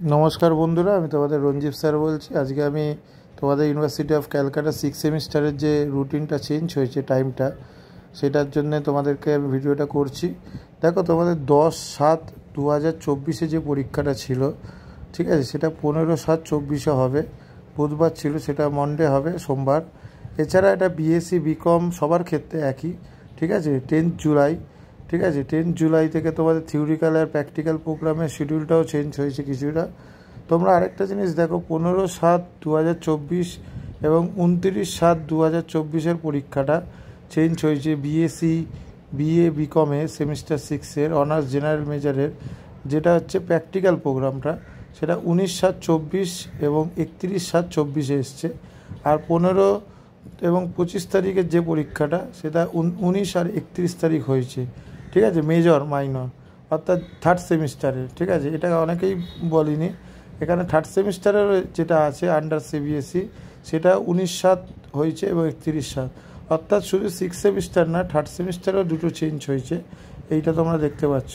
नमस्कार बंधुरा আমি তোমাদের রঞ্জিত স্যার বলছি। আজকে আমি তোমাদের ইউনিভার্সিটি অফ ক্যালকাটা 6 সেমিস্টারের যে রুটিনটা চেঞ্জ হয়েছে টাইমটা সেটার জন্য তোমাদেরকে আমি ভিডিওটা করছি। দেখো তোমাদের 10/7/2024 যে পরীক্ষাটা ছিল, ঠিক আছে, সেটা 15/7/24 হবে, বুধবার ছিল, সেটা মন্ডে হবে, সোমবার। এছাড়া এটা বিএসসি বিকম সবার ক্ষেত্রে একই, ঠিক আছে। 10 জুলাই, ঠিক আছে, 10 জুলাই থেকে তোমাদের থিওরিক্যাল আর প্র্যাকটিক্যাল প্রোগ্রামের শিডিউলটাও চেঞ্জ হয়েছে কিছুটা। তোমরা আরেকটা জিনিস দেখো, 15/7/2024 এবং 29/7/2024 পরীক্ষাটা চেঞ্জ হয়েছে। বিএসসি বিএ বিকমে সেমিস্টার 6-এর অনার্স জেনারেল মেজরের যেটা হচ্ছে প্র্যাকটিক্যাল প্রোগ্রামটা, সেটা 19/7/24 এবং 31/7/24 এসছে। আর 15 এবং 25 তারিখের যে পরীক্ষাটা সেটা 19 আর 31 তারিখ হয়েছে, ঠিক আছে, মেজর মাইনর অর্থাৎ থার্ড সেমিস্টারের, ঠিক আছে। এটা অনেকেই বলিনি, এখানে থার্ড সেমিস্টারের যেটা আছে আন্ডার সিবিএসসি সেটা 19/7 হয়েছে এবং 31/7, অর্থাৎ শুধু 6 সেমিস্টার না, থার্ড সেমিস্টারেও দুটো চেঞ্জ হয়েছে, এইটা তোমরা দেখতে পাচ্ছ।